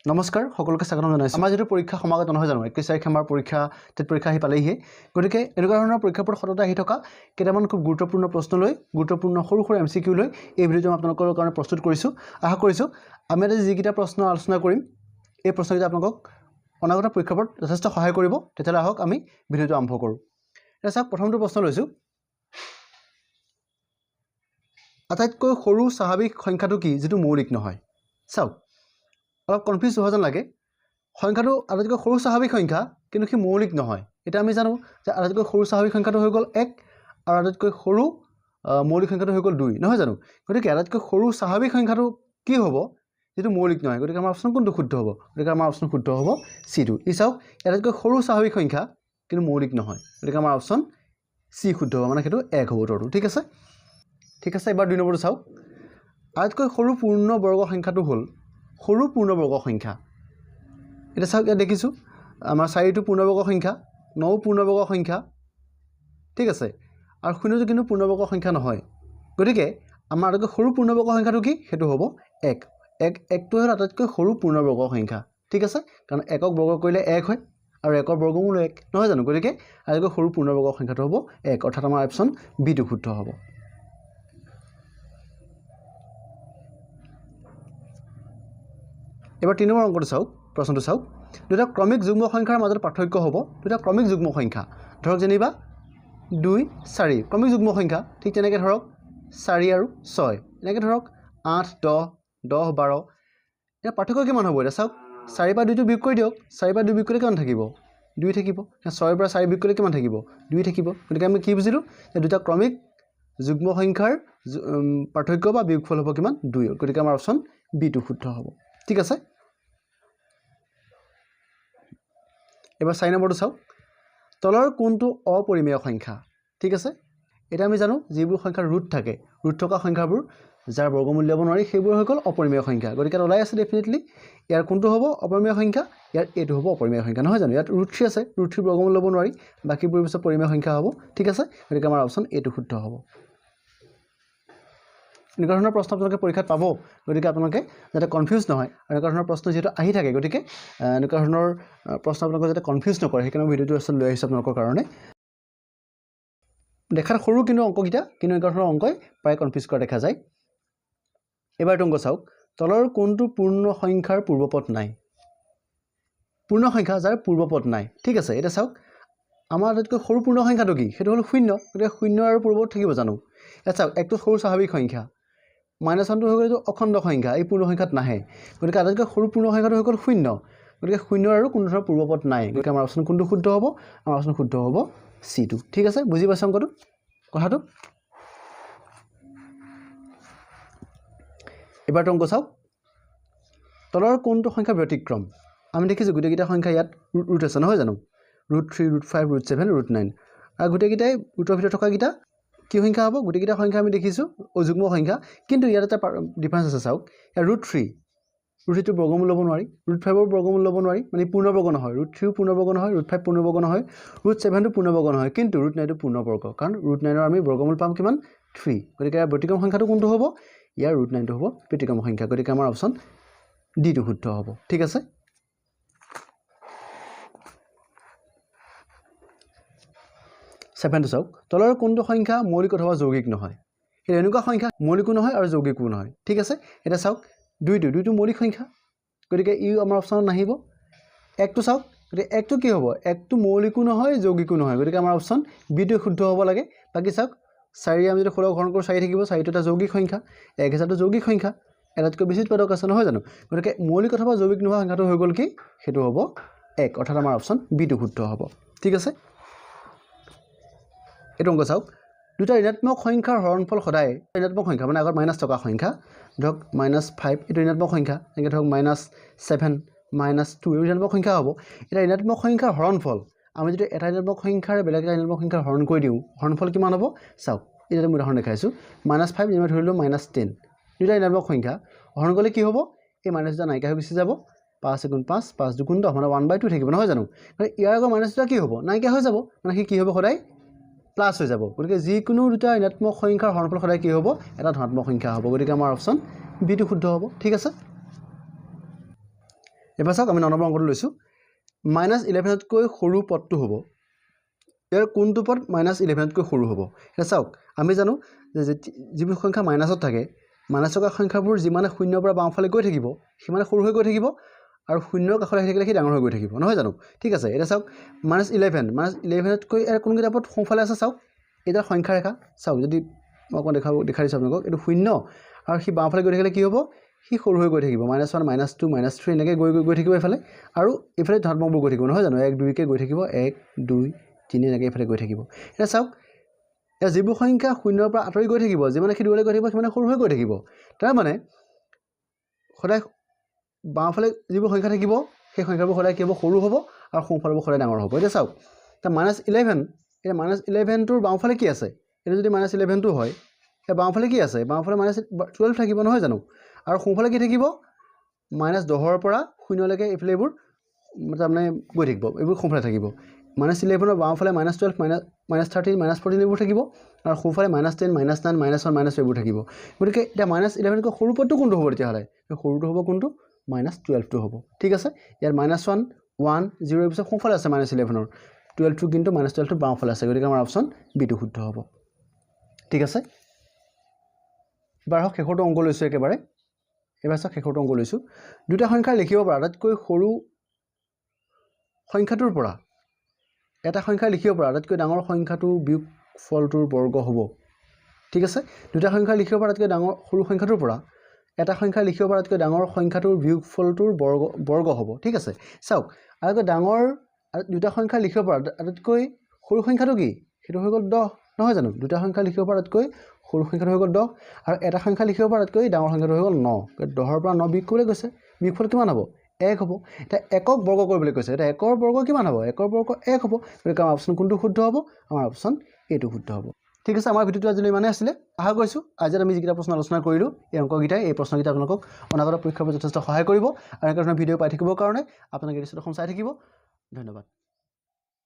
নমস্কাৰ সকলোকে স্বাগতম জনাইছোঁ আমাৰ যেটো পৰীক্ষা সমাগত নহয় জানো 21 তাৰিখে আমাৰ পৰীক্ষা টেট পৰীক্ষা আহি পালেহি গতিকে এনেকুৱা ধৰণৰ পৰীক্ষাবোৰ সততে আহি থকা কেইটামান খুব গুৰুত্বপূৰ্ণ প্ৰশ্ন লৈ গুৰুত্বপূৰ্ণ সৰু সৰু এমচিকিউ লৈ এই ভিডিঅটো আপোনালোকৰ কাৰণে প্ৰস্তুত কৰিছোঁ আশা কৰিছোঁ আমি আজি যিকিটা প্ৰশ্ন আলোচনা কৰিম এই প্ৰশ্নকেইটা আপোনালোকক অনাগত পৰীক্ষাবোৰত যথেষ্ট সহায় কৰিব তেতিয়ালে আহক আমি ভিডিঅটো আৰম্ভ কৰোঁ এটা চাওক প্ৰথমটো প্ৰশ্ন লৈছোঁ আটাইতকৈ সৰু স্বাভাৱিক সংখ্যাটো কি যেটো মৌলিক নহয় চাওক অলপ কনফিউজ হোৱা যেন লাগে সংখ্যাটো আটাইতকৈ সৰু স্বাভাৱিক সংখ্যা কিন্তু কি মৌলিক নহয় এটা আমি জানো যে আটাইতকৈ সৰু স্বাভাৱিক সংখ্যাটো হৈ গ'ল 1 আৰু আটাইতকৈ সৰু মৌলিক সংখ্যাটো হৈ গ'ল 2 নহয় জানো গতিকে আটাইতকৈ সৰু স্বাভাৱিক সংখ্যাটো কি হ'ব যেটো মৌলিক নহয় গতিকে আমাৰ অপচন কোনটো শুদ্ধ হ'ব গতিকে আমাৰ অপচন শুদ্ধ হ'ব C2 ই চাওক আটাইতকৈ সৰু স্বাভাৱিক সংখ্যা কিন্তু মৌলিক নহয় গতিকে আমাৰ অপচন C শুদ্ধ হ'ব মানে সেইটো 1 হ'ব উত্তৰটো ঠিক আছে এবাৰ 2 নম্বৰটো চাওক আটাইতকৈ সৰু পূৰ্ণ বৰ্গ সংখ্যাটো হ'ল সৰু পূৰ্ণবৰ্গ সংখ্যা এটা চাওক ইয়াত দেখিছোঁ আমাৰ 4টো পূৰ্ণবৰ্গ সংখ্যা 9 পূৰ্ণবৰ্গ সংখ্যা ঠিক আছে আৰু 0টো কিন্তু পূৰ্ণবৰ্গ সংখ্যা নহয় গতিকে আমাৰ আটাইতকৈ সৰু পূৰ্ণবৰ্গ সংখ্যাটো কি সেইটো হ'ব 1টো হ'ল আটাইতকৈ সৰু পূৰ্ণবৰ্গ সংখ্যা ঠিক আছে কাৰণ 1ক বৰ্গ কৰিলে 1 হয় আৰু 1ৰ বৰ্গমূল 1 নহয় জানো গতিকে আটাইতকৈ সৰু পূৰ্ণবৰ্গ সংখ্যাটো হ'ব 1 অৰ্থাৎ আমাৰ অপচন বি টো শুদ্ধ হ'ব এবাৰ 3 নম্বৰ অংকটো চাওক প্ৰশ্নটো চাওক দুটা ক্ৰমিক যুগ্ম সংখ্যাৰ মাজত পাৰ্থক্য হ'ব দুটা ক্ৰমিক যুগ্ম সংখ্যা ধৰক যেনিবা 2 4 ক্ৰমিক যুগ্ম সংখ্যা ঠিক তেনেকৈ ধৰক 4 আৰু 6 এনেকৈ ধৰক 8 10 10 12 এটা পাৰ্থক্য কিমান হ'ব এটা চাওক 4 পৰা 2 টো বিয়োগ কৰি দিয়ক 4 পৰা 2 বিয়োগ কৰিলে কিমান থাকিব 2 থাকিব 6 পৰা 4 বিয়োগ কৰিলে কিমান থাকিব 2 থাকিব গতিকে আমি কি বুজিলো যে দুটা ক্ৰমিক যুগ্ম সংখ্যাৰ পাৰ্থক্য বা বিয়োগফল হ'ব কিমান 2 গতিকে আমাৰ অপচন বি টো শুদ্ধ হ'ব ঠিক আছে এবাৰ 4 নম্বৰটো চাওক তলৰ কোনটো অপৰিমেয় সংখ্যা ঠিক আছে এটা আমি জানো যিবোৰ সংখ্যাৰ ৰুট থাকে ৰুট থকা সংখ্যাবোৰ যাৰ বৰ্গমূল ল'ব নোৱাৰি সেইবোৰ হৈ গ'ল অপৰিমেয় সংখ্যা গতিকে ওলাই আছে ডেফিনেটলি ইয়াৰ কোনটো হ'ব অপৰিমেয় সংখ্যা ইয়াৰ এটো হ'ব অপৰিমেয় সংখ্যা নহয় জানো ইয়াত ৰুট 3 আছে ৰুট 3 বৰ্গমূল ল'ব নোৱাৰি বাকিবোৰ পিছত পৰিমেয় সংখ্যা হ'ব ঠিক আছে গতিকে আমাৰ অপচন এটো শুদ্ধ হ'ব এনেকুৱা ধৰণৰ প্ৰশ্ন আপোনালোকে পৰীক্ষাত পাব গতিকে আপোনালোকে যাতে কনফিউজ নহয় এনেকুৱা ধৰণৰ প্ৰশ্ন যেটো আহি থাকে গতিকে এনেকুৱা ধৰণৰ প্ৰশ্ন আপোনালোকে যাতে কনফিউজ নকৰে সেইকাৰণে ভিডিঅটো আসলে লৈ আহিছো আপোনালোকৰ কাৰণে দেখাৰ সৰু কিন্তু অংককিটা কিন্তু এনেকুৱা ধৰণৰ অংকই প্ৰায় কনফিউজ কৰা দেখা যায় এবাৰ অংক চাওক তলৰ কোনটো পূৰ্ণ সংখ্যাৰ পূৰ্বপদ নাই পূৰ্ণ সংখ্যা যাৰ পূৰ্বপদ নাই ঠিক আছে এটা চাওক আমাৰ আটাইতকৈ সৰু পূৰ্ণ সংখ্যাটো কি সেইটো হ'ল 0 গতিকে 0 আৰু পূৰ্বপদ থাকিব জানো এটা চাওক একটো সৰু স্বাভাৱিক সংখ্যা -1 হৈ গ'ল অখণ্ড সংখ্যা এই পূৰ্ণ সংখ্যাত নাহে গতিকে আটাইতকৈ সৰু পূৰ্ণ সংখ্যাটো হৈ গ'ল 0 গতিকে 0 আৰু কোনো ধৰণৰ পূৰ্বপদ নাই গতিকে আমাৰ অপচন কোনটো শুদ্ধ হ'ব আমাৰ অপচন শুদ্ধ হ'ব C2 ঠিক আছে বুজি পাইছে অংকটো কথাটো এবাৰ অংক চাওক তলৰ কোনটো সংখ্যা ব্যতিক্ৰম আমি দেখিছোঁ গোটেইকেইটা সংখ্যা ইয়াত ৰুট আছে নহয় জানো ৰুট 3 ৰুট 5 ৰুট 7 ৰুট 9 আৰু গোটেইকেইটাই ৰুটৰ ভিতৰত থকা কেইটা কি সংখ্যা হ'ব গোটেইকেইটা সংখ্যা আমি দেখিছোঁ অযুগ্ম সংখ্যা কিন্তু ইয়াত এটা ডিফাৰেন্স আছে চাওক ইয়াত ৰুট 3 ৰুট 3 বৰ্গমূল ল'ব নোৱাৰি ৰুট 5 ৰ বৰ্গমূল ল'ব নোৱাৰি মানে পূৰ্ণবৰ্গ নহয় ৰুট 3 পূৰ্ণবৰ্গ নহয় ৰুট 5 পূৰ্ণবৰ্গ নহয় ৰুট 7 টো পূৰ্ণবৰ্গ নহয় কিন্তু ৰুট 9 টো পূৰ্ণবৰ্গ কাৰণ ৰুট 9 ৰ আমি বৰ্গমূল পাম কিমান 3 গতিকে ইয়াৰ ব্যতিক্ৰম সংখ্যাটো কোনটো হ'ব ইয়াৰ ৰুট 9 টো হ'ব ব্যতিক্ৰম সংখ্যা গতিকে আমাৰ অপচন ডি টো শুদ্ধ হ'ব ঠিক আছে 7 চাওক তলৰ কোনটো সংখ্যা মৌলিক অথবা যৌগিক নহয় এই এনেকুৱা সংখ্যা মৌলিকো নহয় আৰু যৌগিকো নহয় ঠিক আছে এটা চাওক 2 টো মৌলিক সংখ্যা গতিকে ই আমাৰ অপচনত নাহিব 1 টো চাওক গতিকে 1 টো কি হ'ব 1 টো মৌলিকো নহয় যৌগিকো নহয় গতিকে আমাৰ অপচন বি টো শুদ্ধ হ'ব লাগে বাকি চাওক 4 আমি যদি 16 ঘন কৰোঁ 4 থাকিব 4 টো এটা যৌগিক সংখ্যা 1000 টো যৌগিক সংখ্যা এটাতকৈ বেছি উৎপাদক আছে নহয় জানো গতিকে মৌলিক অথবা যৌগিক নোহোৱা সংখ্যাটো হৈ গ'ল কি সেইটো হ'ব 1 অৰ্থাৎ আমাৰ অপচন বি টো শুদ্ধ হ'ব ঠিক আছে এইটো অংক চাওক দুটা ঋণাত্মক সংখ্যাৰ হৰণফল সদায় ঋণাত্মক সংখ্যা মানে আগত মাইনাছ থকা সংখ্যা ধৰক -5 এইটো ঋণাত্মক সংখ্যা এনেকৈ ধৰক -7 -2 এই ঋণাত্মক সংখ্যা হ'ব এটা ঋণাত্মক সংখ্যাৰ হৰণফল আমি যদি এটা ঋণাত্মক সংখ্যাৰ বেলেগ এটা ঋণাত্মক সংখ্যাৰ হৰণ কৰি দিওঁ হৰণফল কিমান হ'ব চাওক এটা মই উদাহৰণ দেখাইছোঁ -5 যেনিবা ধৰিলোঁ -10 দুটা ঋণাত্মক সংখ্যা হৰণ কৰিলে কি হ'ব এই মাইনাছ দুটা নাইকিয়া হৈ গুচি যাব 5 × 5 5 × 2 মানে 1/2 থাকিব নহয় জানো ইয়াৰ আগৰ মাইনাছ দুটা কি হ'ব নাইকিয়া হৈ যাব মানে কি হ'ব সদায় প্লাস হৈ যাব গতিকে যিকোনো দুটা ঋণাত্মক সংখ্যাৰ হৰণফল সদায় কি হ'ব এটা ধনাত্মক সংখ্যা হ'ব গতিকে আমাৰ অপচন বি টো শুদ্ধ হ'ব ঠিক আছে এবাৰ চাওক আমি 9 নম্বৰ অংকটো লৈছোঁ -11তকৈ সৰু পদটো হ'ব ইয়াৰ কোনটো পদ -11তকৈ সৰু হ'ব এটা চাওক আমি জানো যে যিবোৰ সংখ্যা মাইনাছত থাকে মাইনাছ থকা সংখ্যাবোৰ যিমানে শূন্যৰ পৰা বাওঁফালে গৈ থাকিব সিমানে সৰু হৈ গৈ থাকিব আৰু শূন্যৰ কাষলৈ আহি থাকিলে সি ডাঙৰ হৈ গৈ থাকিব নহয় জানো ঠিক আছে এটা চাওক -11তকৈ ইয়াৰ কোনকেইটা পদ সোঁফালে আছে চাওক এটা সংখ্যা ৰেখা চাওক যদি মই অকণ দেখাই দিছোঁ আপোনালোকক এইটো শূন্য আৰু সি বাওঁফালে গৈ থাকিলে কি হ'ব সি সৰু হৈ গৈ থাকিব -1 -2 -3 এনেকৈ গৈ থাকিব এইফালে আৰু এইফালে ধনাত্মকবোৰ গৈ থাকিব নহয় জানো 1 2কৈ গৈ থাকিব 1 2 3 এনেকৈ এইফালে গৈ থাকিব এতিয়া চাওক এতিয়া যিবোৰ সংখ্যা শূন্যৰ পৰা আঁতৰি গৈ থাকিব যিমানে সি দূৰলৈ গৈ থাকিব সিমানে সৰু হৈ গৈ থাকিব তাৰমানে সদায় বাওঁফালে যিবোৰ সংখ্যা থাকিব সেই সংখ্যাবোৰ সদায় কি হ'ব সৰু হ'ব আৰু সোঁফালবোৰ সদায় ডাঙৰ হ'ব এতিয়া চাওক এতিয়া -11 এতিয়া -11টোৰ বাওঁফালে কি আছে এইটো যদি -11টো হয় এতিয়া বাওঁফালে কি আছে বাওঁফালে -12 থাকিব নহয় জানো আৰু সোঁফালে কি থাকিব -10ৰ পৰা 0লৈকে এইফালে এইবোৰ তাৰমানে গৈ থাকিব এইবোৰ সোঁফালে থাকিব -11ৰ বাওঁফালে -12 -13 -14 এইবোৰ থাকিব আৰু সোঁফালে -10 -9 -1 -2 এইবোৰ থাকিব গতিকে এতিয়া -11তকৈ সৰু পদটো কোনটো হ'ব তেতিয়াহ'লে সৰুটো হ'ব কোনটো -12টো হ'ব ঠিক আছে ইয়াৰ -1 1 0 পিছত সোঁফালে আছে -11ৰ 12টো কিন্তু -12টো বাওঁফালে আছে গতিকে আমাৰ অপশ্যন বিটো শুদ্ধ হ'ব ঠিক আছে এবাৰ হওক শেষৰটো অংক লৈছোঁ একেবাৰে এবাৰ চাওক শেষৰটো অংক লৈছোঁ দুটা সংখ্যা লিখিব পৰা আটাইতকৈ সৰু সংখ্যাটোৰ পৰা এটা সংখ্যা লিখিব পৰা আটাইতকৈ ডাঙৰ সংখ্যাটোৰ বিয়োগফলটোৰ বৰ্গ হ'ব ঠিক আছে দুটা সংখ্যা লিখিব পৰা আটাইতকৈ ডাঙৰ সৰু সংখ্যাটোৰ পৰা এটা সংখ্যা লিখিব পৰা আটাইতকৈ ডাঙৰ সংখ্যাটোৰ বিয়োগফলটোৰ বৰ্গ হ'ব ঠিক আছে চাওক আটাইতকৈ ডাঙৰ দুটা সংখ্যা লিখিব পৰা আটাইতকৈ সৰু সংখ্যাটো কি সেইটো হৈ গ'ল 10 নহয় জানো দুটা সংখ্যা লিখিব পৰা আটাইতকৈ সৰু সংখ্যাটো হৈ গ'ল 10 আৰু এটা সংখ্যা লিখিব পৰা আটাইতকৈ ডাঙৰ সংখ্যাটো হৈ গ'ল 9 10ৰ পৰা 9 বিয়োগ কৰিবলৈ গৈছে বিয়োগফল কিমান হ'ব 1 হ'ব এটা একক বৰ্গ কৰিবলৈ কৈছে এটা একৰ বৰ্গ কিমান হ'ব একৰ বৰ্গ 1 হ'ব গতিকে আমাৰ অপশ্যন কোনটো শুদ্ধ হ'ব আমাৰ অপশ্যন এইটো শুদ্ধ হ'ব ঠিক আছে আমাৰ ভিডিঅ'টো আজিলৈ ইমানেই আছিলে আশা কৰিছোঁ আজি আমি যিকেইটা প্ৰশ্ন আলোচনা কৰিলোঁ এই অংককেইটাই এই প্ৰশ্নকেইটা আপোনালোকক অনাগত পৰীক্ষাৰ যথেষ্ট সহায় কৰিব আৰু এনেকুৱা ধৰণৰ ভিডিঅ' পাই থাকিবৰ কাৰণে আপোনালোকে এই দৃশ্যখন চাই থাকিব ধন্যবাদ